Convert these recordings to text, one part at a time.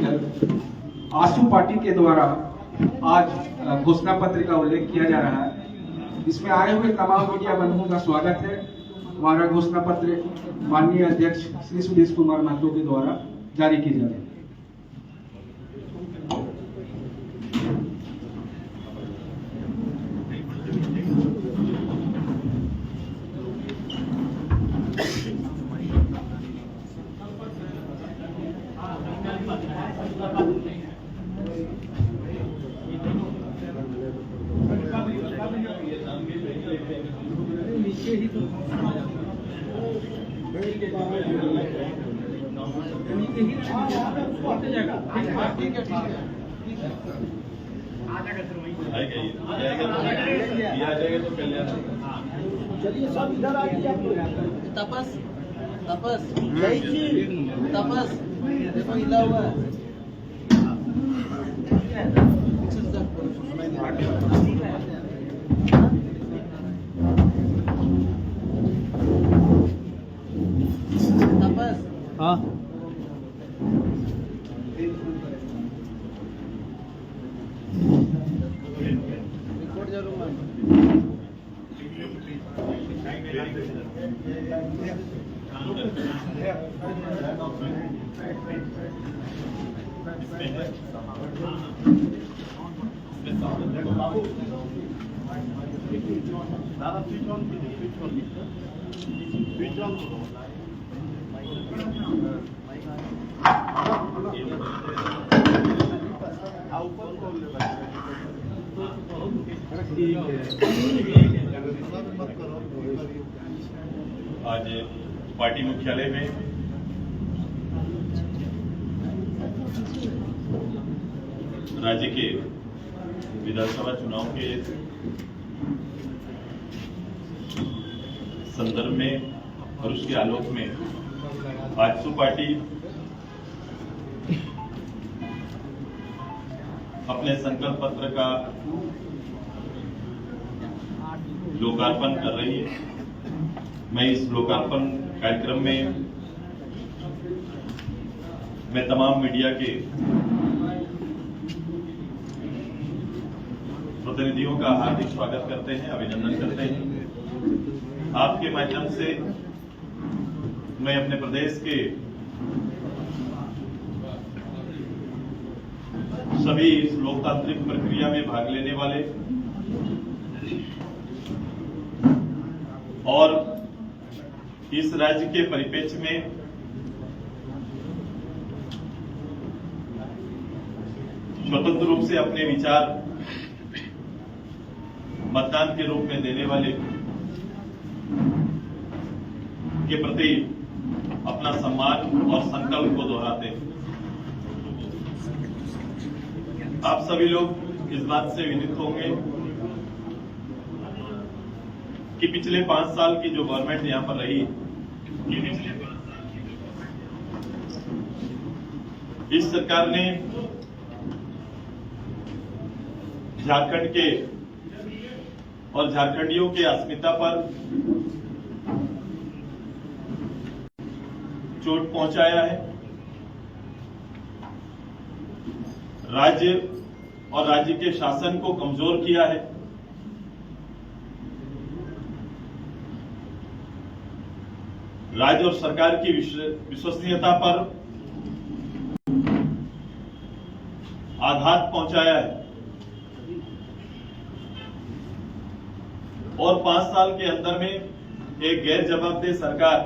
लेकर आजसू पार्टी के द्वारा आज घोषणा पत्र का उल्लेख किया जा रहा है। इसमें आए हुए तमाम मीडिया बंधुओं का स्वागत है। हमारा घोषणा पत्र माननीय अध्यक्ष श्री सुदेश कुमार महतो के द्वारा जारी किया जा रहा है। चलिए सब इधर आइए। तपस तपस तपस देखो हिला हुआ है। तपस हाँ रिकॉर्ड जरूर आज पार्टी मुख्यालय में राज्य के विधानसभा चुनाव के संदर्भ में और उसके आलोक में आजसू पार्टी अपने संकल्प पत्र का लोकार्पण कर रही है। मैं इस लोकार्पण कार्यक्रम में मैं तमाम मीडिया के प्रतिनिधियों का हार्दिक स्वागत करते हैं, अभिनंदन करते हैं। आपके माध्यम से मैं अपने प्रदेश के सभी इस लोकतांत्रिक प्रक्रिया में भाग लेने वाले और इस राज्य के परिप्रेक्ष्य में स्वतंत्र रूप से अपने विचार मतदान के रूप में देने वाले के प्रति अपना सम्मान और संकल्प को दोहराते हैं। आप सभी लोग इस बात से विदित होंगे कि पिछले 5 साल की जो गवर्नमेंट यहां पर रही, इस सरकार ने झारखंड के और झारखंडियों के अस्मिता पर चोट पहुंचाया है। राज्य और राज्य के शासन को कमजोर किया है। राज्य और सरकार की विश्वसनीयता पर आघात पहुंचाया है और 5 साल के अंदर में एक गैर जवाबदेह सरकार,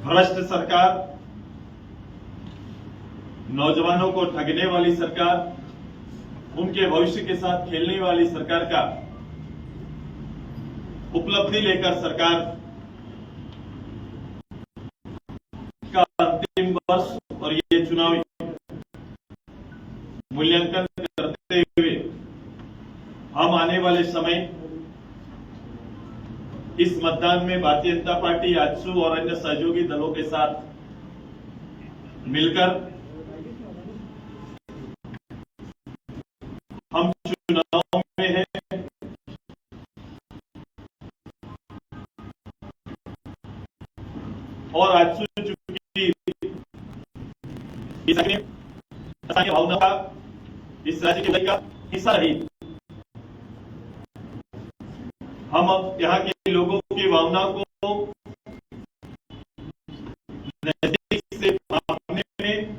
भ्रष्ट सरकार, नौजवानों को ठगने वाली सरकार, उनके भविष्य के साथ खेलने वाली सरकार का उपलब्धि लेकर सरकार का अंतिम वर्ष और ये चुनावी मूल्यांकन करते हुए हम आने वाले समय इस मतदान में भारतीय जनता पार्टी, आजसू और अन्य सहयोगी दलों के साथ मिलकर हम चुनाव में हैं। और आजसू आंसू चुकी इस भावना का इस राज्य के का हिस्सा रही। हम अब यहाँ के लोगों की भावना को नजदीक से भावने में,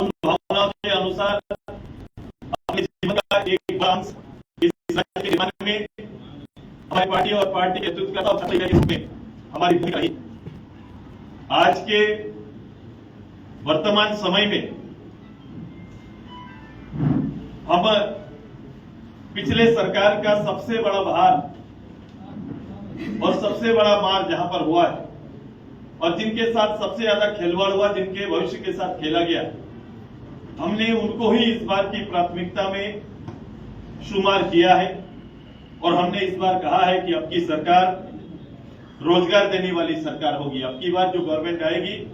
भावना के अनुसार अपने जीवन का एक अंश इस राज्य के निर्माण में हमारी पार्टी और पार्टी के नेतृत्व के रूप में हमारी भूमिका रही। आज के वर्तमान समय में हम पिछले सरकार का सबसे बड़ा भार और सबसे बड़ा मार जहां पर हुआ है और जिनके साथ सबसे ज्यादा खिलवाड़ हुआ, जिनके भविष्य के साथ खेला गया, हमने उनको ही इस बार की प्राथमिकता में शुमार किया है। और हमने इस बार कहा है कि अब की सरकार रोजगार देने वाली सरकार होगी। अब की बार जो गवर्नमेंट आएगी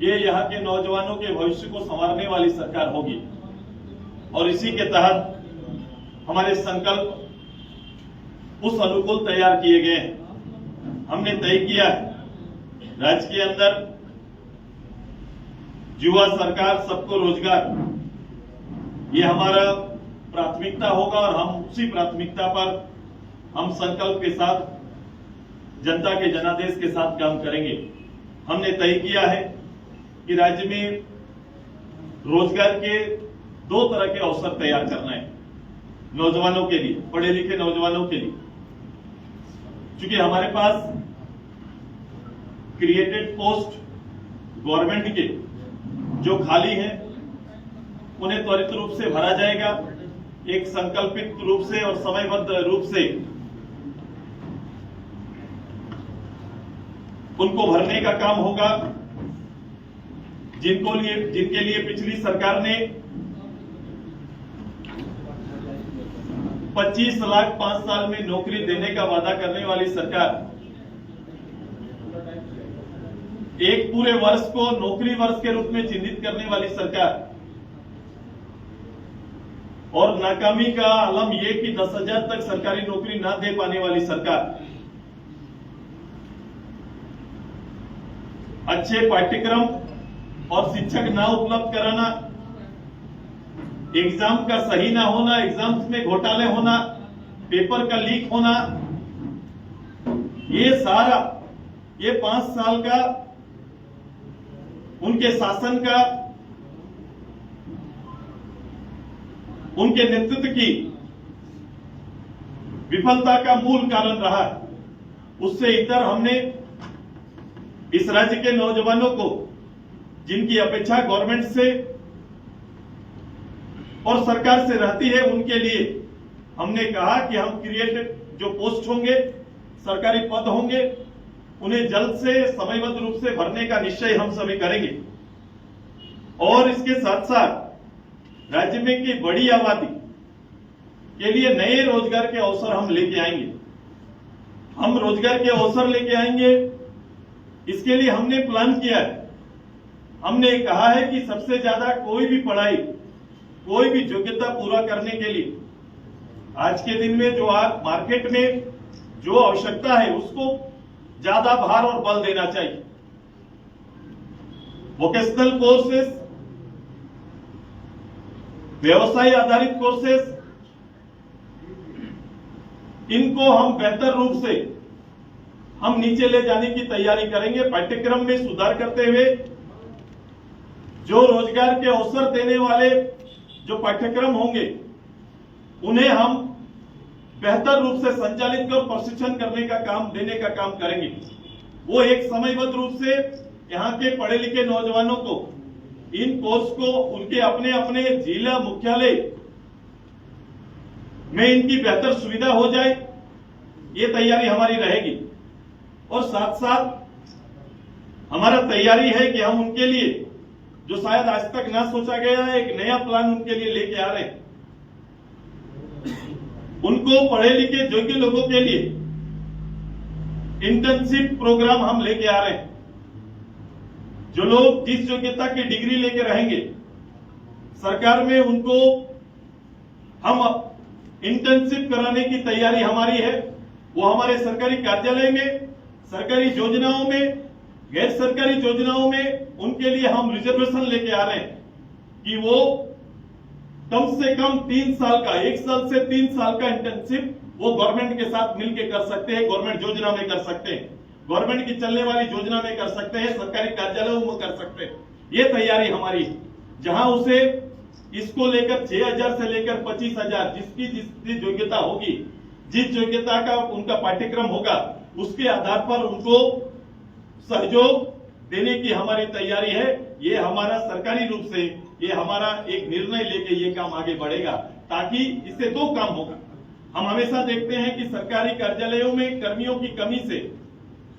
ये यहाँ के नौजवानों के भविष्य को संवारने वाली सरकार होगी। और इसी के तहत हमारे संकल्प उस अनुकूल तैयार किए गए हैं। हमने तय किया है राज्य के अंदर युवा सरकार सबको रोजगार, ये हमारा प्राथमिकता होगा और हम उसी प्राथमिकता पर हम संकल्प के साथ जनता के जनादेश के साथ काम करेंगे। हमने तय किया है कि राज्य में रोजगार के 2 तरह के अवसर तैयार करना है नौजवानों के लिए, पढ़े लिखे नौजवानों के लिए। क्योंकि हमारे पास क्रिएटेड पोस्ट गवर्नमेंट के जो खाली हैं उन्हें त्वरित रूप से भरा जाएगा, एक संकल्पित रूप से और समयबद्ध रूप से उनको भरने का काम होगा। जिनके लिए पिछली सरकार ने 25 लाख 5 साल में नौकरी देने का वादा करने वाली सरकार एक पूरे वर्ष को नौकरी वर्ष के रूप में चिन्हित करने वाली सरकार और नाकामी का आलम यह कि 10,000 तक सरकारी नौकरी ना दे पाने वाली सरकार, अच्छे पाठ्यक्रम और शिक्षक ना उपलब्ध कराना, एग्जाम का सही ना होना, एग्जाम्स में घोटाले होना, पेपर का लीक होना, ये सारा ये 5 साल का उनके शासन का, उनके नेतृत्व की विफलता का मूल कारण रहा है। उससे इतर हमने इस राज्य के नौजवानों को, जिनकी अपेक्षा गवर्नमेंट से और सरकार से रहती है, उनके लिए हमने कहा कि हम क्रिएटेड जो पोस्ट होंगे, सरकारी पद होंगे, उन्हें जल्द से समयबद्ध रूप से भरने का निश्चय हम सभी करेंगे। और इसके साथ साथ राज्य में की बड़ी आबादी के लिए नए रोजगार के अवसर हम लेके आएंगे। हम रोजगार के अवसर लेके आएंगे, इसके लिए हमने प्लान किया है। हमने कहा है कि सबसे ज्यादा कोई भी पढ़ाई, कोई भी योग्यता पूरा करने के लिए आज के दिन में जो मार्केट में जो आवश्यकता है उसको ज्यादा भार और बल देना चाहिए। वोकेशनल कोर्सेस, व्यवसाय आधारित कोर्सेस, इनको हम बेहतर रूप से हम नीचे ले जाने की तैयारी करेंगे। पाठ्यक्रम में सुधार करते हुए जो रोजगार के अवसर देने वाले जो पाठ्यक्रम होंगे उन्हें हम बेहतर रूप से संचालित कर प्रशिक्षण करने का काम, देने का काम करेंगे। वो एक समयबद्ध रूप से यहाँ के पढ़े लिखे नौजवानों को इन कोर्स को उनके अपने अपने जिला मुख्यालय में इनकी बेहतर सुविधा हो जाए, ये तैयारी हमारी रहेगी। और साथ साथ हमारा तैयारी है कि हम उनके लिए जो शायद आज तक ना सोचा गया है, एक नया प्लान उनके लिए लेके आ रहे हैं। उनको पढ़े लिखे योग्य लोगों के लिए इंटर्नशिप प्रोग्राम हम लेके आ रहे हैं। जो लोग जिस योग्यता की डिग्री लेके रहेंगे सरकार में, उनको हम इंटर्नशिप कराने की तैयारी हमारी है। वो हमारे सरकारी कार्यालय में, सरकारी योजनाओं में, गैर सरकारी योजनाओं में उनके लिए हम रिजर्वेशन लेके आ रहे हैं कि वो कम से कम 3 साल का, 1 साल से 3 साल का इंटर्नशिप वो गवर्नमेंट के साथ मिलकर कर सकते हैं, गवर्नमेंट योजना में कर सकते हैं, गवर्नमेंट की चलने वाली योजना में कर सकते हैं, सरकारी कार्यालयों में कर सकते हैं। ये तैयारी हमारी है। जहां उसे इसको लेकर 6,000 से लेकर 25,000 जिसकी योग्यता होगी, जिस योग्यता का उनका पाठ्यक्रम होगा, उसके आधार पर उनको सहयोग देने की हमारी तैयारी है। ये हमारा सरकारी रूप से ये हमारा एक निर्णय लेके ये काम आगे बढ़ेगा, ताकि इससे 2 काम होगा। हम हमेशा देखते हैं कि सरकारी कार्यालयों में कर्मियों की कमी से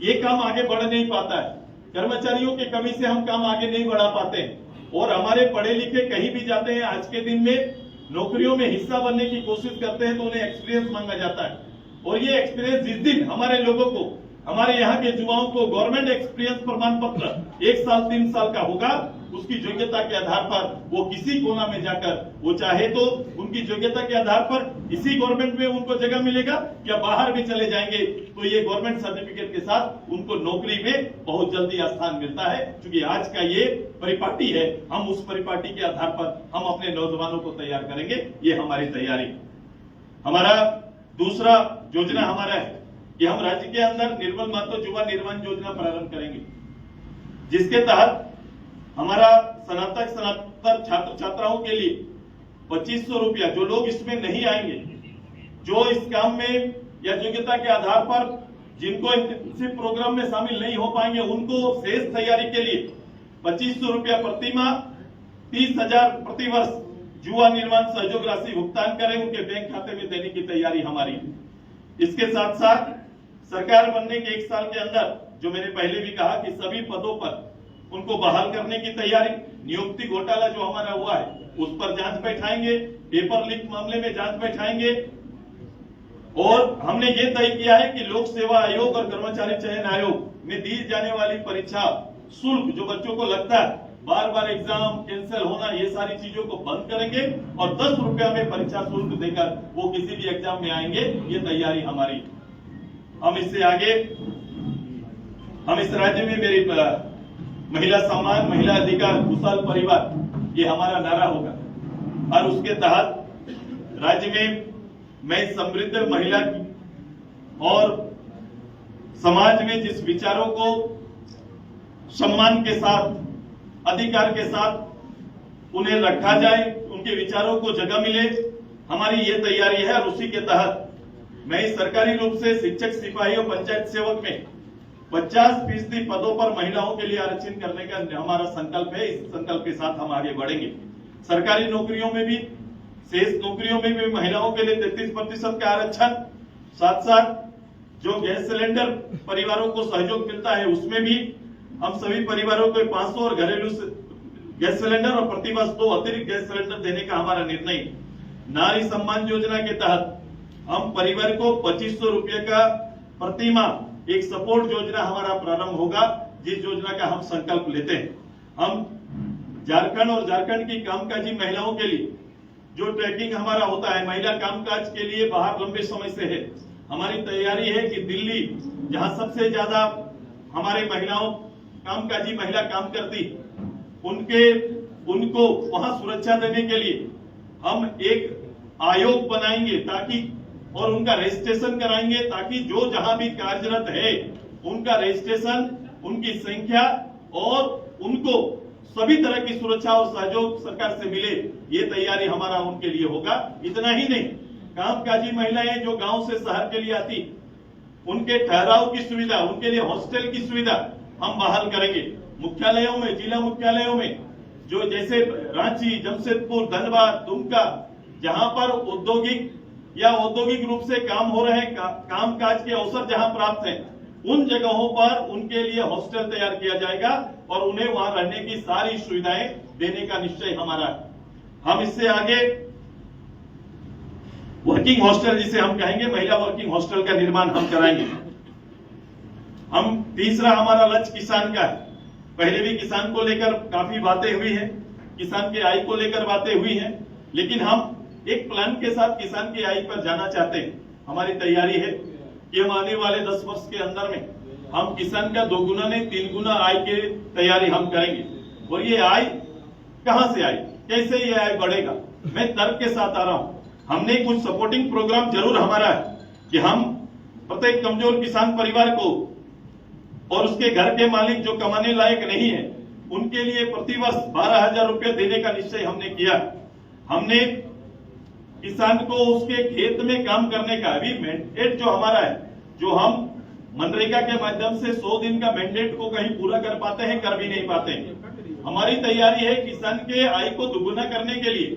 ये काम आगे बढ़ नहीं पाता है, कर्मचारियों की कमी से हम काम आगे नहीं बढ़ा पाते हैं, और हमारे पढ़े लिखे कहीं भी जाते हैं, आज के दिन में नौकरियों में हिस्सा बनने की कोशिश करते हैं तो उन्हें एक्सपीरियंस मांगा जाता है। और ये एक्सपीरियंस जिस दिन हमारे लोगों को, हमारे यहाँ के युवाओं को गवर्नमेंट एक्सपीरियंस प्रमाण पत्र 1 साल 3 साल का होगा, उसकी योग्यता के आधार पर वो किसी कोना में जाकर, वो चाहे तो उनकी योग्यता के आधार पर इसी गवर्नमेंट में उनको जगह मिलेगा, या बाहर भी चले जाएंगे तो ये गवर्नमेंट सर्टिफिकेट के साथ उनको नौकरी में बहुत जल्दी स्थान मिलता है। क्योंकि आज का ये परिपाटी है, हम उस परिपाटी के आधार पर हम अपने नौजवानों को तैयार करेंगे। ये हमारी तैयारी। हमारा दूसरा योजना हमारा है कि हम राज्य के अंदर निर्मल मातृ युवा निर्माण योजना प्रारंभ करेंगे, जिसके तहत हमारा स्नातक छात्र छात्राओं के लिए 2500 रुपया, जो लोग इसमें नहीं आएंगे, जो इस काम में या योग्यता के आधार पर जिनको इंटर्नशिप प्रोग्राम में शामिल नहीं हो पाएंगे, उनको शेष तैयारी के लिए 2500 रुपया प्रति माह, 30,000 प्रति वर्ष युवा निर्माण सहयोग राशि भुगतान करें, उनके बैंक खाते में देने की तैयारी हमारी है। इसके साथ साथ सरकार बनने के 1 साल के अंदर, जो मैंने पहले भी कहा कि सभी पदों पर उनको बहाल करने की तैयारी, नियुक्ति घोटाला जो हमारा हुआ है उस पर जांच बैठाएंगे, पेपर लीक मामले में जांच बैठाएंगे, और हमने ये तय किया है कि लोक सेवा आयोग और कर्मचारी चयन आयोग में दी जाने वाली परीक्षा शुल्क जो बच्चों को लगता है, बार बार एग्जाम कैंसिल होना, ये सारी चीजों को बंद करेंगे और 10 रुपया में परीक्षा शुल्क देकर वो किसी भी एग्जाम में आएंगे। ये तैयारी हमारी। हम इससे आगे, हम इस राज्य में मेरी महिला सम्मान, महिला अधिकार, खुशहाल परिवार, ये हमारा नारा होगा, और उसके तहत राज्य में मैं समृद्ध महिला की और समाज में जिस विचारों को सम्मान के साथ, अधिकार के साथ उन्हें रखा जाए, उनके विचारों को जगह मिले, हमारी ये तैयारी है। और उसी के तहत मैं सरकारी रूप से शिक्षक, सिपाही और पंचायत सेवक में 50% पदों पर महिलाओं के लिए आरक्षण करने का हमारा संकल्प है। इस संकल्प के साथ हम आगे बढ़ेंगे। सरकारी नौकरियों में भी, शेष नौकरियों में भी महिलाओं के लिए 33% का आरक्षण, साथ साथ जो गैस सिलेंडर परिवारों को सहयोग मिलता है उसमें भी हम सभी परिवारों को 500 और घरेलू गैस सिलेंडर और प्रतिवर्ष 2 अतिरिक्त गैस सिलेंडर देने का हमारा निर्णय। नारी सम्मान योजना के तहत हम परिवार को 2500 रुपये का प्रति माह एक सपोर्ट योजना हमारा प्रारंभ होगा, जिस योजना का हम संकल्प लेते हैं। हम झारखंड और झारखंड की कामकाजी महिलाओं के लिए जो ट्रैकिंग हमारा होता है, महिला कामकाज के लिए बाहर लंबे समय से है, हमारी तैयारी है कि दिल्ली, जहां सबसे ज्यादा हमारे महिलाओं, कामकाजी महिला काम करती, उनको वहां सुरक्षा देने के लिए हम एक आयोग बनाएंगे, ताकि और उनका रजिस्ट्रेशन कराएंगे, ताकि जो जहां भी कार्यरत है उनका रजिस्ट्रेशन, उनकी संख्या और उनको सभी तरह की सुरक्षा और सहयोग सरकार से मिले, ये तैयारी हमारा उनके लिए होगा। इतना ही नहीं, कामकाजी महिलाएं जो गांव से शहर के लिए आती, उनके ठहराव की सुविधा, उनके लिए हॉस्टल की सुविधा हम बहाल करेंगे। मुख्यालयों में, जिला मुख्यालयों में, जो जैसे रांची, जमशेदपुर, धनबाद, दुमका, जहां पर औद्योगिक रूप से काम हो रहे, कामकाज के अवसर जहां प्राप्त हैं, उन जगहों पर उनके लिए हॉस्टल तैयार किया जाएगा और उन्हें वहां रहने की सारी सुविधाएं देने का निश्चय हमारा है। हम इससे आगे वर्किंग हॉस्टल, जिसे हम कहेंगे महिला वर्किंग हॉस्टल का निर्माण हम कराएंगे। हम तीसरा हमारा लक्ष्य किसान का है। पहले भी किसान को लेकर काफी बातें हुई हैं, किसान की आय को लेकर बातें हुई हैं, लेकिन हम एक प्लान के साथ किसान की आय पर जाना चाहते हैं। हमारी तैयारी है कि हम आने वाले 10 वर्ष के अंदर में हम किसान का 2 गुना नहीं 3 गुना आय की तैयारी हम करेंगे। और ये आय कहां से आई, कैसे ये आय बढ़ेगा, मैं तर्क के साथ आ रहा हूं। हमने कुछ सपोर्टिंग प्रोग्राम जरूर हमारा है कि हम प्रत्येक कमजोर किसान परिवार को और उसके घर के मालिक जो कमाने लायक नहीं है उनके लिए प्रतिवर्ष 12,000 रुपये देने का निश्चय हमने किया। हमने किसान को उसके खेत में काम करने का अभी मैंडेट जो हमारा है, जो हम मनरेगा के माध्यम से 100 दिन का मैंडेट को कहीं पूरा कर पाते हैं, कर भी नहीं पाते हैं। हमारी तैयारी है किसान के आय को दुगुना करने के लिए।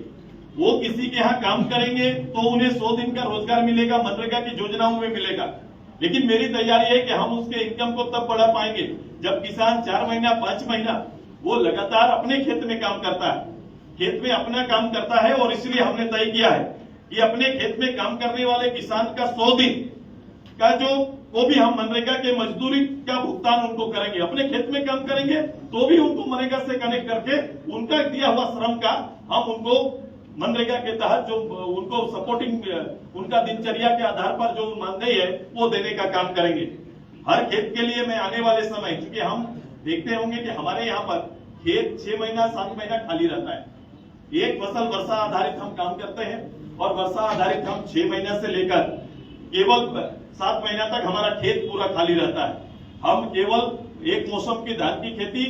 वो किसी के यहाँ काम करेंगे तो उन्हें 100 दिन का रोजगार मिलेगा, मनरेगा की योजनाओं में मिलेगा। लेकिन मेरी तैयारी है कि हम उसके इनकम को तब बढ़ा पाएंगे जब किसान 4 महीना 5 महीना वो लगातार अपने खेत में काम करता है, खेत में अपना काम करता है। और इसलिए हमने तय किया है कि अपने खेत में काम करने वाले किसान का 100 दिन का वो भी हम मनरेगा के मजदूरी का भुगतान उनको करेंगे। अपने खेत में काम करेंगे तो भी उनको मनरेगा से कनेक्ट करके उनका दिया हुआ श्रम का हम उनको मनरेगा के तहत जो उनको सपोर्टिंग उनका दिनचर्या के आधार पर जो मानदेय है वो देने का काम करेंगे। हर खेत के लिए मैं आने वाले समय, क्योंकि हम देखते होंगे कि हमारे यहाँ पर खेत 6 महीना 7 महीना खाली रहता है। एक फसल वर्षा आधारित हम काम करते हैं और वर्षा आधारित हम 6 महीना से लेकर केवल 7 महीना तक हमारा खेत पूरा खाली रहता है। हम केवल एक मौसम की धान की खेती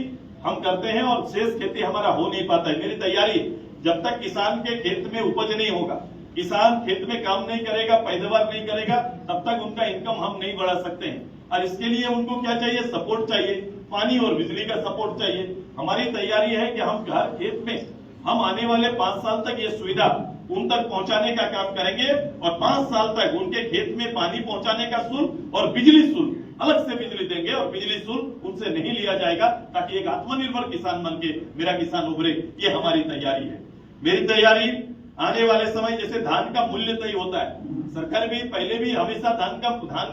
हम करते हैं और शेष खेती हमारा हो नहीं पाता है। मेरी तैयारी जब तक किसान के खेत में उपज नहीं होगा, किसान खेत में काम नहीं करेगा, पैदावार नहीं करेगा, तब तक उनका इनकम हम नहीं बढ़ा सकते हैं। और इसके लिए उनको क्या चाहिए, सपोर्ट चाहिए, पानी और बिजली का सपोर्ट चाहिए। हमारी तैयारी है कि हम हर खेत में हम आने वाले 5 साल तक ये सुविधा उन तक पहुंचाने का काम करेंगे और 5 साल तक उनके खेत में पानी पहुंचाने का शुल्क और बिजली शुल्क अलग से बिजली देंगे और बिजली शुल्क उनसे नहीं लिया जाएगा, ताकि एक आत्मनिर्भर किसान बन के मेरा किसान उभरे। ये हमारी तैयारी है। मेरी तैयारी आने वाले समय, जैसे धान का मूल्य तय होता है, सरकार भी पहले भी हमेशा धान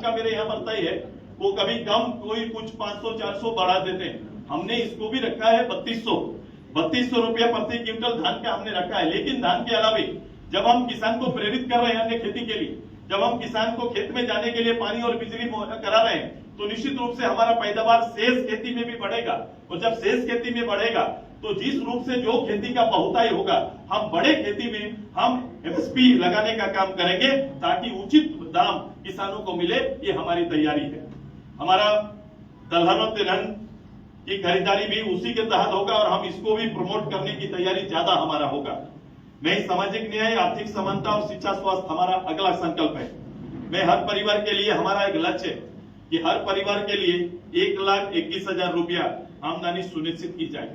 का मेरे यहाँ पर तय है, वो कभी कम कोई कुछ 500-400 बढ़ा देते हैं। हमने इसको भी रखा है 3200 रुपया प्रति क्विंटल धान का हमने रखा है। लेकिन धान के अलावा जब हम किसान को प्रेरित कर रहे हैं अन्य खेती के लिए, जब हम किसान को खेत में जाने के लिए पानी और बिजली करा रहे हैं, तो निश्चित रूप से हमारा पैदावार शेष खेती में भी बढ़ेगा। और जब शेष खेती में बढ़ेगा तो जिस रूप से जो खेती का बहुतायत होगा, हम बड़े खेती में हम एमएसपी लगाने का काम करेंगे ताकि उचित दाम किसानों को मिले। ये हमारी तैयारी है। हमारा दलहन और तिलहन की खरीदारी भी उसी के तहत होगा और हम इसको भी प्रमोट करने की तैयारी ज्यादा हमारा होगा। नई सामाजिक न्याय, आर्थिक समानता और शिक्षा स्वास्थ्य हमारा अगला संकल्प है। मैं हर परिवार के लिए हमारा एक लक्ष्य है कि हर परिवार के लिए 1,21,000 रुपया आमदनी सुनिश्चित की जाए।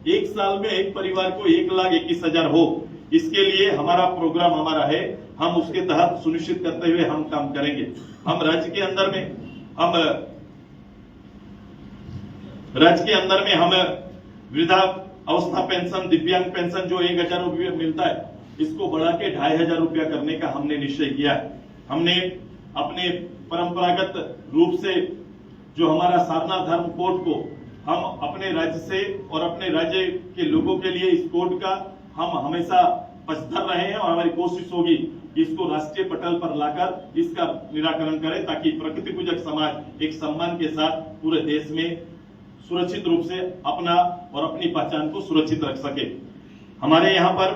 एक साल में एक परिवार को 1,21,000 हो, इसके लिए हमारा प्रोग्राम हमारा है। हम उसके तहत सुनिश्चित करते हुए हम काम करेंगे। हम राज्य के अंदर में हम वृद्धा अवस्था पेंशन, दिव्यांग पेंशन जो 1,000 रुपया मिलता है, इसको बढ़ा के 2,500 रुपया करने का हमने निश्चय किया है। हमने अपने परंपरागत रूप से जो हमारा सारनाथ धर्म कोड को हम अपने राज्य से और अपने राज्य के लोगों के लिए इस कोड का हम हमेशा पचतर रहे हैं और हमारी कोशिश होगी इसको राष्ट्रीय पटल पर लाकर इसका निराकरण करें, ताकि प्रकृति पूजक समाज एक सम्मान के साथ पूरे देश में सुरक्षित रूप से अपना और अपनी पहचान को सुरक्षित रख सके। हमारे यहाँ पर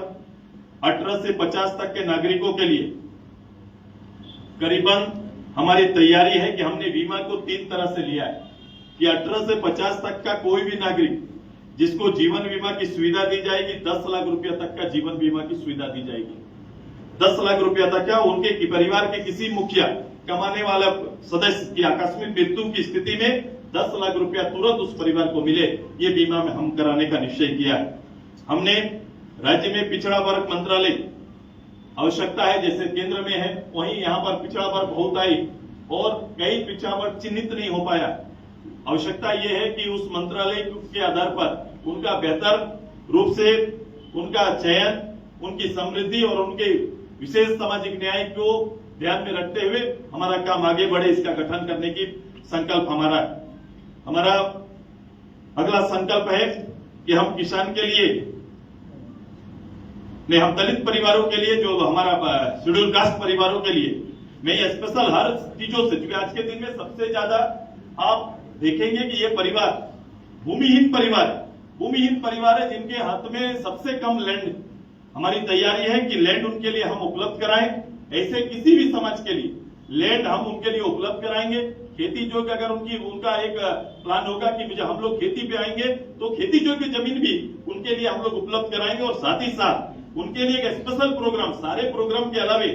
18 से 50 तक के नागरिकों के लिए करीबन हमारी तैयारी है कि हमने बीमा को 3 तरह से लिया है कि 18 से 50 तक का कोई भी नागरिक जिसको जीवन बीमा की सुविधा दी जाएगी, 10 लाख रुपया तक का जीवन बीमा की सुविधा दी जाएगी। 10 लाख रुपया तक का उनके परिवार के किसी मुखिया कमाने वाला सदस्य की आकस्मिक मृत्यु की स्थिति में 10 लाख रुपया तुरंत उस परिवार को मिले, ये बीमा में हम कराने का निश्चय किया है। हमने राज्य में पिछड़ा वर्ग मंत्रालय आवश्यकता है, जैसे केंद्र में है वहीं यहाँ पर पिछड़ा वर्ग बहुत आई और कई पिछड़ा वर्ग चिन्हित नहीं हो पाया। आवश्यकता यह है कि उस मंत्रालय के आधार पर उनका बेहतर रूप से उनका चयन, उनकी समृद्धि और उनके विशेष सामाजिक न्याय को ध्यान में रखते हुए हमारा काम आगे बढ़े, इसका गठन करने की संकल्प हमारा है। हमारा अगला संकल्प है कि हम किसान के लिए नहीं, हम दलित परिवारों के लिए, जो हमारा शेड्यूल कास्ट परिवारों के लिए मैं ये स्पेशल हर चीजों से, क्योंकि आज के दिन में सबसे ज्यादा आप देखेंगे कि ये परिवार भूमिहीन परिवार है जिनके हाथ में सबसे कम लैंड। हमारी तैयारी है कि लैंड उनके लिए हम उपलब्ध कराएं। ऐसे किसी भी समाज के लिए लैंड हम उनके लिए उपलब्ध कराएंगे। खेती योग्य अगर उनका एक प्लान होगा कि मुझे हम लोग खेती पे आएंगे तो खेती योग्य जमीन भी उनके लिए हम लोग उपलब्ध कराएंगे। और साथ ही साथ उनके लिए एक स्पेशल प्रोग्राम, सारे प्रोग्राम के अलावे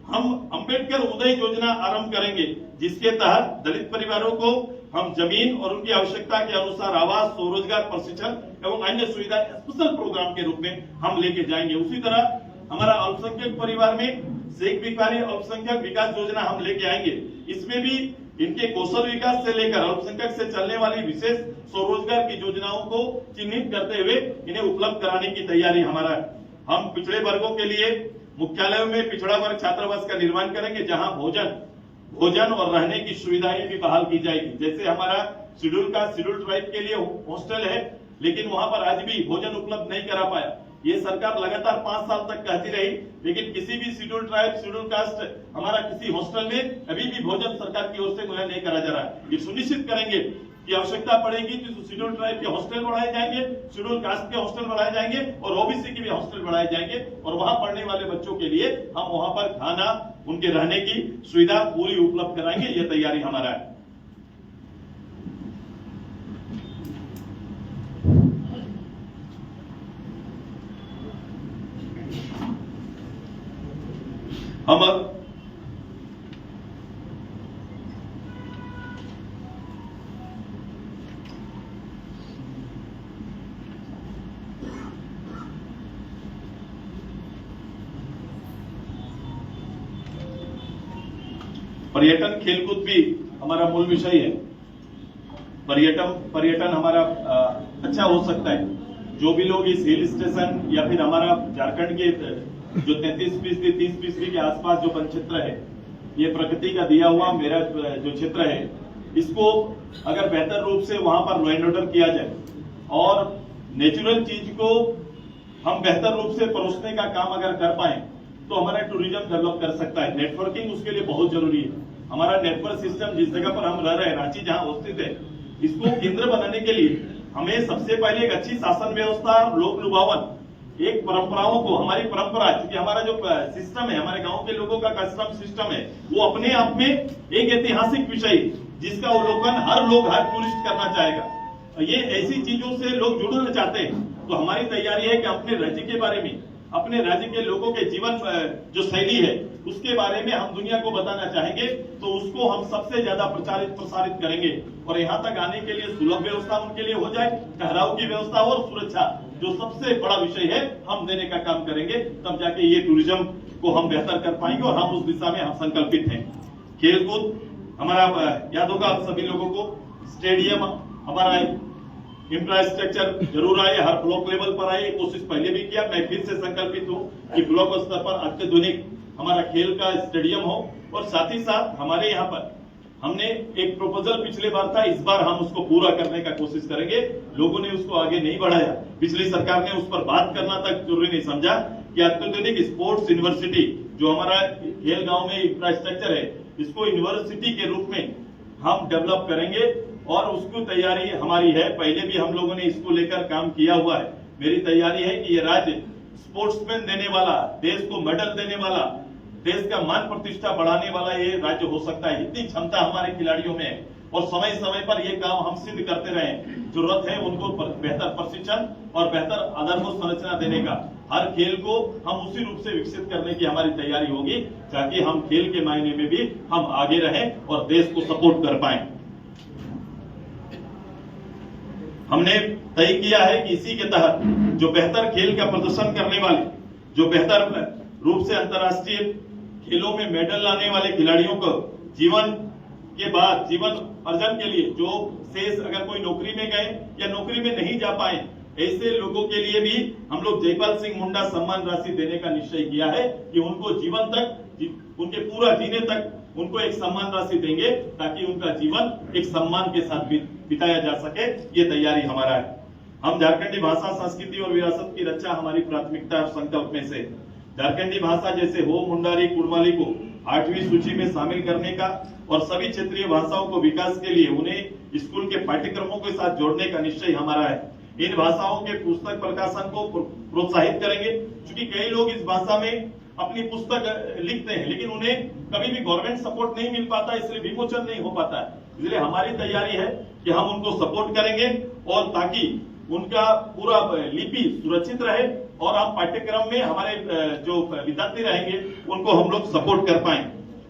हम अंबेडकर उदय योजना आरंभ करेंगे, जिसके तहत दलित परिवारों को हम जमीन और उनकी आवश्यकता के अनुसार आवास, स्वरोजगार प्रशिक्षण एवं अन्य सुविधा स्पेशल प्रोग्राम के रूप में हम लेके जाएंगे। उसी तरह हमारा अल्पसंख्यक परिवार में शेख भिखारी अल्पसंख्यक विकास योजना हम लेके आएंगे। इसमें भी इनके कौशल विकास से लेकर अल्पसंख्यक से चलने वाली विशेष स्वरोजगार की योजनाओं को चिन्हित करते हुए इन्हें उपलब्ध कराने की तैयारी हमारा है। हम पिछड़े वर्गों के लिए मुख्यालयों में पिछड़ा वर्ग छात्रावास का निर्माण करेंगे, जहां भोजन और रहने की सुविधाएं भी बहाल की जाएगी। जैसे हमारा शेड्यूल ट्राइब के लिए हॉस्टल है, लेकिन वहां पर आज भी भोजन उपलब्ध नहीं करा पाया। ये सरकार लगातार 5 साल तक कहती रही, लेकिन किसी भी शेड्यूल ट्राइब शेड्यूल कास्ट हमारा किसी हॉस्टल में अभी भी भोजन सरकार की ओर से मुहैया नहीं करा जा रहा है। ये सुनिश्चित करेंगे कि आवश्यकता पड़ेगी तो शेड्यूल ट्राइब के हॉस्टल बढ़ाए जाएंगे, शेड्यूल कास्ट के हॉस्टल बढ़ाए जाएंगे और ओबीसी के भी हॉस्टल बढ़ाए जाएंगे। और वहां पढ़ने वाले बच्चों के लिए हम वहां पर खाना, उनके रहने की सुविधा पूरी उपलब्ध कराएंगे। ये तैयारी हमारा है। हम पर्यटन खेलकूद भी हमारा मूल विषय है। पर्यटन हमारा अच्छा हो सकता है। जो भी लोग इस हिल स्टेशन या फिर हमारा झारखंड के जो 33% 30% के आसपास जो वन क्षेत्र है, ये प्रकृति का दिया हुआ मेरा जो क्षेत्र है, इसको अगर बेहतर रूप से वहां पर लॉ एंड ऑर्डर किया जाए और नेचुरल चीज को हम बेहतर रूप से परोसने का काम अगर कर पाए तो हमारा टूरिज्म डेवलप कर सकता है। नेटवर्किंग उसके लिए बहुत जरूरी है। हमारा नेटवर्क सिस्टम जिस जगह पर हम रह रहे हैं, रांची जहां स्थित है, इसको केंद्र बनाने के लिए हमें सबसे पहले एक अच्छी शासन व्यवस्था, लोक लुभावन, एक परंपराओं को, हमारी परंपरा, क्योंकि हमारा जो सिस्टम है, हमारे गांव के लोगों का कस्टम सिस्टम है, वो अपने आप में एक ऐतिहासिक विषय जिसका अवलोकन हर टूरिस्ट करना चाहेगा। ये ऐसी चीजों से लोग जुड़ना चाहते हैं। तो हमारी तैयारी है कि अपने राज्य के बारे में, अपने राज्य के लोगों के जीवन जो शैली है उसके बारे में हम दुनिया को बताना चाहेंगे, तो उसको हम सबसे ज्यादा प्रसारित करेंगे। और यहाँ तक आने के लिए सुलभ व्यवस्था उनके लिए हो जाए, ठहराव की व्यवस्था और सुरक्षा, जो सबसे बड़ा विषय है, हम देने का काम करेंगे। तब जाके ये टूरिज्म को हम बेहतर कर पाएंगे और हम उस दिशा में हम संकल्पित हैं। खेलकूद हमारा याद होगा आप सभी लोगों को, स्टेडियम हमारा इंफ्रास्ट्रक्चर जरूर आए, हर ब्लॉक लेवल पर आए। कोशिश पहले भी किया, मैं फिर से संकल्पित हूँ कि ब्लॉक स्तर पर अत्याधुनिक हमारा खेल का स्टेडियम हो। और साथ ही साथ हमारे यहाँ पर हमने एक प्रोपोजल पिछले बार था, इस बार हम उसको पूरा करने का कोशिश करेंगे। लोगों ने उसको आगे नहीं बढ़ाया, पिछली सरकार ने उस पर बात करना तक जरूरी नहीं समझा कि अत्याधुनिक स्पोर्ट्स यूनिवर्सिटी जो हमारा खेल गांव में इंफ्रास्ट्रक्चर है, इसको यूनिवर्सिटी के रूप में हम डेवलप करेंगे और उसकी तैयारी हमारी है। पहले भी हम लोगों ने इसको लेकर काम किया हुआ है। मेरी तैयारी है कि ये राज्य स्पोर्ट्समैन देने वाला, देश को मेडल देने वाला, देश का मान प्रतिष्ठा बढ़ाने वाला ये राज्य हो सकता है। इतनी क्षमता हमारे खिलाड़ियों में है और समय समय पर ये काम हम सिद्ध करते रहे। जरूरत है उनको बेहतर प्रशिक्षण और बेहतर आधारभूत संरचना देने का। हर खेल को हम उसी रूप से विकसित करने की हमारी तैयारी होगी, ताकि हम खेल के मायने में भी हम आगे रहें और देश को सपोर्ट कर पाए। हमने तय किया है कि इसी के तहत जो बेहतर खेल का प्रदर्शन करने वाले, जो बेहतर रूप से अंतर्राष्ट्रीय खेलों में मेडल लाने वाले खिलाड़ियों को जीवन के बाद जीवन अर्जन के लिए जो शेष अगर कोई नौकरी में गए या नौकरी में नहीं जा पाए, ऐसे लोगों के लिए भी हम लोग जयपाल सिंह मुंडा सम्मान राशि देने का निश्चय किया है कि उनको जीवन तक, उनके पूरा जीने तक उनको एक सम्मान राशि देंगे, ताकि उनका जीवन एक सम्मान के साथ बिताया जा सके। ये तैयारी हमारा है। हम झारखंडी भाषा, संस्कृति और विरासत की रक्षा हमारी प्राथमिकता और संकल्प में से झारखंडी भाषा जैसे हो, मुंडारी, कुड़माली को 8वीं सूची में शामिल करने का और सभी क्षेत्रीय भाषाओं को विकास के लिए उन्हें स्कूल के पाठ्यक्रमों के साथ जोड़ने का निश्चय हमारा है। इन भाषाओं के पुस्तक प्रकाशन को प्रोत्साहित करेंगे, क्योंकि कई लोग इस भाषा में अपनी पुस्तक लिखते हैं लेकिन उन्हें कभी भी गवर्नमेंट सपोर्ट नहीं मिल पाता, इसलिए विमोचन नहीं हो पाता है। इसलिए हमारी तैयारी है कि हम उनको सपोर्ट करेंगे और ताकि उनका पूरा लिपि सुरक्षित रहे और हम पाठ्यक्रम में हमारे जो विद्यार्थी रहेंगे उनको हम लोग सपोर्ट कर पाए।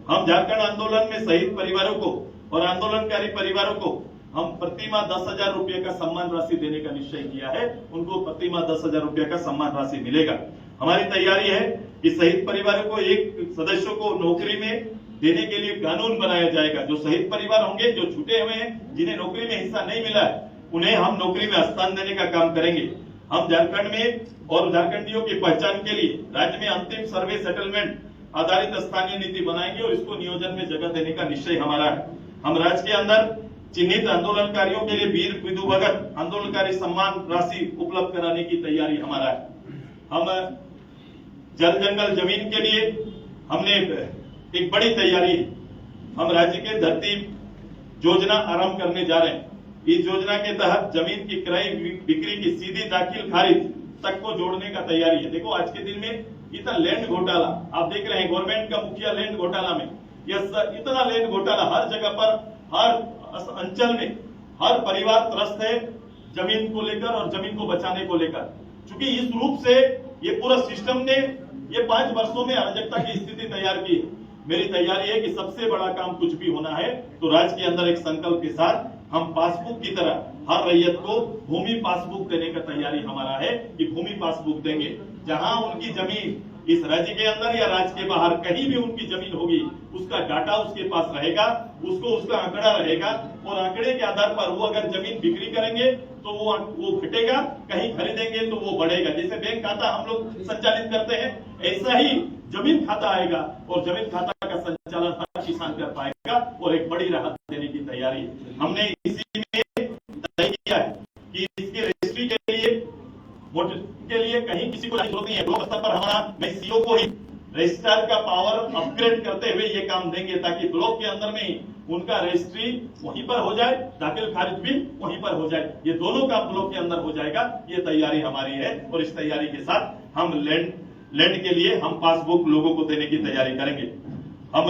हम झारखंड आंदोलन में शहीद परिवारों को और आंदोलनकारी परिवारों को हम प्रतिमाह 10,000 रुपये का सम्मान राशि देने का निश्चय किया है। उनको प्रतिमाह 10,000 रुपये का सम्मान राशि मिलेगा। हमारी तैयारी है कि शहीद परिवारों को एक सदस्यों को नौकरी में देने के लिए कानून बनाया जाएगा। जो शहीद परिवार होंगे, जो छूटे हुए हैं, जिन्हें नौकरी में हिस्सा नहीं मिला है, उन्हें हम नौकरी में स्थान देने का काम करेंगे। हम झारखंड में और झारखंडियों की पहचान के लिए राज्य में अंतिम सर्वे सेटलमेंट आधारित स्थानीय नीति बनाएंगे और इसको नियोजन में जगह देने का निश्चय हमारा है। हम राज्य के अंदर चिन्हित आंदोलनकारियों के लिए वीर विधु भगत आंदोलनकारी सम्मान राशि उपलब्ध कराने की तैयारी हमारा है। हम जल जंगल जमीन के लिए हमने एक बड़ी तैयारी, हम राज्य के धरती योजना आरंभ करने जा रहे हैं। इस योजना के तहत जमीन की क्रय बिक्री की सीधी दाखिल खारिज तक को जोड़ने का तैयारी है। देखो आज के दिन में इतना लैंड घोटाला आप देख रहे हैं, गवर्नमेंट का मुखिया लैंड घोटाला में, यह इतना लैंड घोटाला हर जगह पर, हर अंचल में हर परिवार त्रस्त है जमीन को लेकर और जमीन को बचाने को लेकर। क्योंकि इस रूप से ये पूरा सिस्टम ने ये 5 वर्षों में अराजकता की स्थिति तैयार की है। मेरी तैयारी है कि सबसे बड़ा काम कुछ भी होना है तो राज्य के अंदर एक संकल्प के साथ हम पासबुक की तरह हर रैयत को भूमि पासबुक देने का तैयारी हमारा है कि भूमि पासबुक देंगे। जहां उनकी जमीन इस राज्य के अंदर या राज्य के बाहर कहीं भी उनकी जमीन होगी, उसका डाटा उसके पास रहेगा, उसको उसका आंकड़ा रहेगा और आंकड़े के आधार पर वो अगर जमीन बिक्री करेंगे तो वो घटेगा, कहीं खरीदेंगे तो वो बढ़ेगा। जैसे बैंक खाता हम लोग संचालित करते हैं, ऐसा ही जमीन खाता आएगा और जमीन खाता का संचालन हर किसान कर पाएगा और एक बड़ी राहत देने की तैयारी हमने इसी में तय किया है कि इसके रजिस्ट्री के लिए कहीं किसी को जरूरत नहीं है। ब्लॉक स्तर पर हमारा मैं सीओ को ही रजिस्ट्रार का पावर अपग्रेड करते हुए ये काम देंगे ताकि ब्लॉक के अंदर में ही उनका रजिस्ट्री वहीं पर हो जाए, दाखिल खारिज भी वहीं पर हो जाए। ये दोनों काम ब्लॉक के अंदर हो जाएगा। ये तैयारी हमारी है और इस तैयारी के साथ हम लैंड के लिए हम पासबुक लोगों को देने की तैयारी करेंगे। हम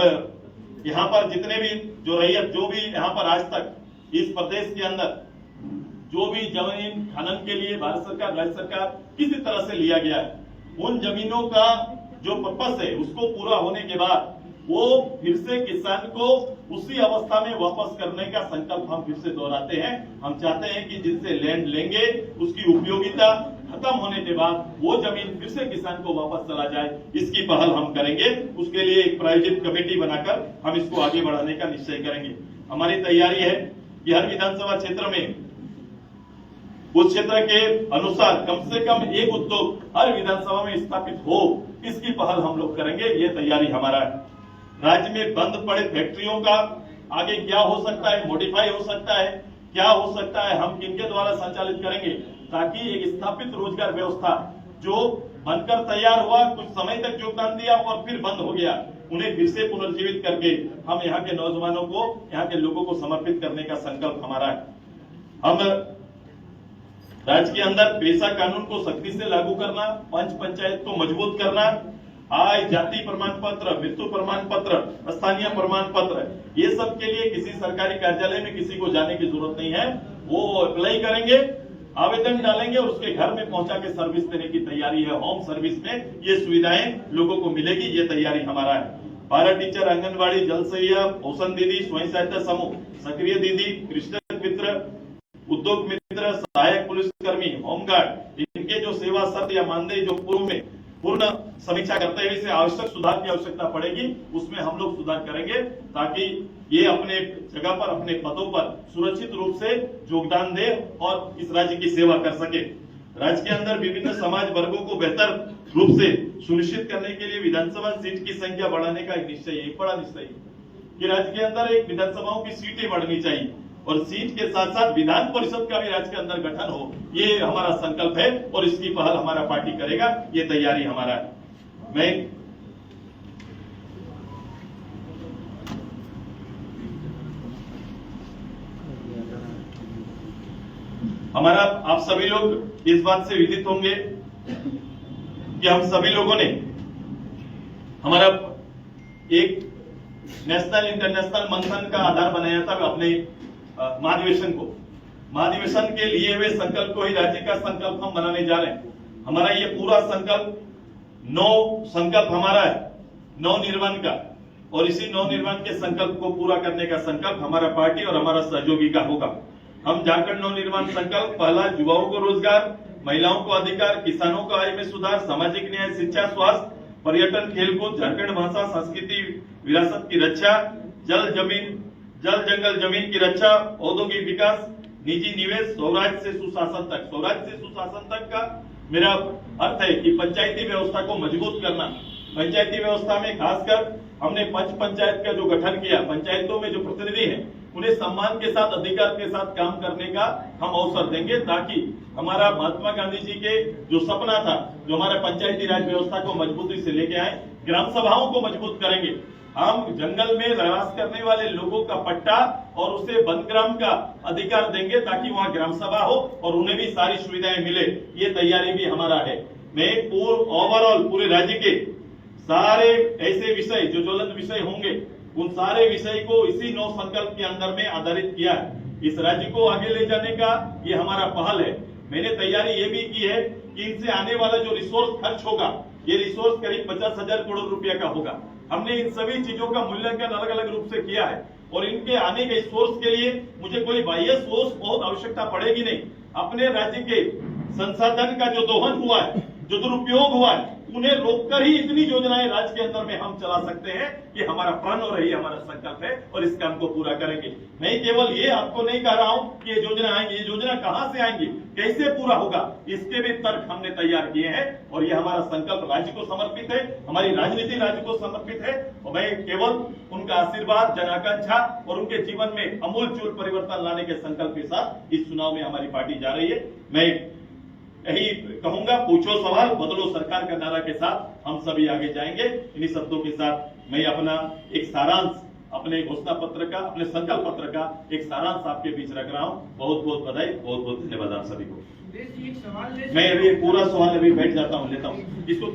यहाँ पर जितने भी जो रैयत जो भी यहाँ पर आज तक इस प्रदेश के अंदर जो भी जमीन खनन के लिए भारत सरकार राज्य सरकार किसी तरह से लिया गया है, उन जमीनों का जो पर्पस है उसको पूरा होने के बाद वो फिर से किसान को उसी अवस्था में वापस करने का संकल्प हम फिर से दोहराते हैं। हम चाहते हैं कि जिससे लैंड लेंगे उसकी उपयोगिता खत्म होने के बाद वो जमीन फिर से किसान को वापस चला जाए, इसकी पहल हम करेंगे। उसके लिए एक प्रायोजित कमेटी बनाकर हम इसको आगे बढ़ाने का निश्चय करेंगे। हमारी तैयारी है कि हर विधानसभा क्षेत्र में उस क्षेत्र के अनुसार कम से कम एक उद्योग हर विधानसभा में स्थापित हो, इसकी पहल हम लोग करेंगे। ये तैयारी हमारा है। राज्य में बंद पड़े फैक्ट्रियों का आगे क्या हो सकता है, मॉडिफाई हो सकता है, क्या हो सकता है, हम किनके द्वारा संचालित करेंगे ताकि एक स्थापित रोजगार व्यवस्था जो बनकर तैयार हुआ, कुछ समय तक योगदान दिया और फिर बंद हो गया, उन्हें फिर से पुनर्जीवित करके हम यहाँ के नौजवानों को, यहाँ के लोगों को समर्पित करने का संकल्प हमारा है। हम राज्य के अंदर पेशा कानून को सख्ती से लागू करना, पंच पंचायत को मजबूत करना, आय जाति प्रमाण पत्र, मृत्यु प्रमाण पत्र, स्थानीय प्रमाण पत्र, ये सब के लिए किसी सरकारी कार्यालय में किसी को जाने की जरूरत नहीं है। वो अप्लाई करेंगे, आवेदन डालेंगे और उसके घर में पहुंचा के सर्विस देने की तैयारी है। होम सर्विस में ये सुविधाएं लोगों को मिलेगी, ये तैयारी हमारा है। पारा टीचर, आंगनबाड़ी, जल सहिया, पोषण दीदी, स्वयं सहायता समूह, सक्रिय दीदी, कृषक मित्र, उद्योग मित्र, सहायक पुलिसकर्मी, होमगार्ड, इनके जो सेवा शर्त या मानदेय जो पूर्व में पूर्ण समीक्षा करते हुए इसे आवश्यक सुधार की आवश्यकता पड़ेगी, उसमें हम लोग सुधार करेंगे ताकि ये अपने जगह पर अपने पदों पर सुरक्षित रूप से योगदान दे और इस राज्य की सेवा कर सके। राज्य के अंदर विभिन्न समाज वर्गों को बेहतर रूप से सुनिश्चित करने के लिए विधानसभा सीट की संख्या बढ़ाने का एक निश्चय है, बड़ा निश्चय कि राज्य के अंदर एक विधानसभाओं की सीटें बढ़नी चाहिए और सीट के साथ साथ विधान परिषद का भी राज्य के अंदर गठन हो, ये हमारा संकल्प है और इसकी पहल हमारा पार्टी करेगा। ये तैयारी हमारा है। मैं हमारा आप सभी लोग इस बात से विदित होंगे कि हम सभी लोगों ने हमारा एक नेशनल इंटरनेशनल मंथन का आधार बनाया था अपने महाधिवेशन को। महाधिवेशन के लिए हुए संकल्प को ही राज्य का संकल्प हम बनाने जा रहे हैं। हमारा ये पूरा संकल्प संकल्प हमारा है नवनिर्माण का, और इसी नवनिर्माण के संकल्प को पूरा करने का संकल्प हमारा पार्टी और हमारा सहयोगी का होगा। हम झारखंड नवनिर्माण संकल्प पहला युवाओं को रोजगार, महिलाओं को अधिकार, किसानों को आय में सुधार, सामाजिक न्याय, शिक्षा, स्वास्थ्य, पर्यटन, खेलकूद, झारखंड भाषा संस्कृति विरासत की रक्षा, जल जंगल जमीन की रक्षा, औद्योगिक विकास, निजी निवेश, स्वराज से सुशासन तक। स्वराज से सुशासन तक का मेरा अर्थ है कि पंचायती व्यवस्था को मजबूत करना। पंचायती व्यवस्था में खासकर हमने पंचायत का जो गठन किया, पंचायतों में जो प्रतिनिधि हैं उन्हें सम्मान के साथ, अधिकार के साथ काम करने का हम अवसर देंगे, ताकि हमारा महात्मा गांधी जी के जो सपना था, जो हमारे पंचायती राज व्यवस्था को मजबूती से लेके आए, ग्राम सभाओं को मजबूत करेंगे। हम जंगल में निवास करने वाले लोगों का पट्टा और उसे वनग्राम का अधिकार देंगे, ताकि वहां ग्राम सभा हो और उन्हें भी सारी सुविधाएं मिले। ये तैयारी भी हमारा है। मैं ओवरऑल पूरे राज्य के सारे ऐसे विषय जो ज्वलंत विषय होंगे, उन सारे विषय को इसी नौ संकल्प के अंदर में आधारित किया है। इस राज्य को आगे ले जाने का ये हमारा पहल है। मैंने तैयारी ये भी की है कि इनसे आने वाला जो रिसोर्स खर्च होगा, ये रिसोर्स करीब 50,000 करोड़ रुपया का होगा। हमने इन सभी चीजों का मूल्यांकन अलग अलग रूप से किया है, और इनके आने के सोर्स के लिए मुझे कोई बाह्य सोर्स बहुत आवश्यकता पड़ेगी नहीं। अपने राज्य के संसाधन का जो दोहन हुआ है, जो दुरुपयोग हुआ है, उन्हें रोककर ही इतनी योजनाएं राज्य के अंदर में हम चला सकते हैं। ये हमारा प्रण और यही हमारा संकल्प है, और इस काम को पूरा करेंगे। मैं केवल ये आपको नहीं कह रहा हूं कि ये योजना आएंगी, ये योजना कहां से आएंगी, कैसे पूरा होगा, इसके भी तर्क हमने तैयार किए हैं। और ये हमारा संकल्प राज्य को समर्पित है, हमारी राजनीति राज्य को समर्पित है। और मैं केवल उनका आशीर्वाद, जन आकांक्षा और उनके जीवन में अमूलचूल परिवर्तन लाने के संकल्प के साथ इस चुनाव में हमारी पार्टी जा रही है। मैं यही कहूंगा, पूछो सवाल, बदलो सरकार का नारा के साथ हम सभी आगे जाएंगे। इन्हीं शब्दों के साथ मैं अपना एक सारांश, अपने घोषणा पत्र का, अपने संकल्प पत्र का एक सारांश आपके बीच रख रहा हूं। बहुत बहुत बधाई, बहुत बहुत धन्यवाद आप सभी को। मैं अभी पूरा सवाल अभी बैठ जाता हूं, लेता हूं इसको।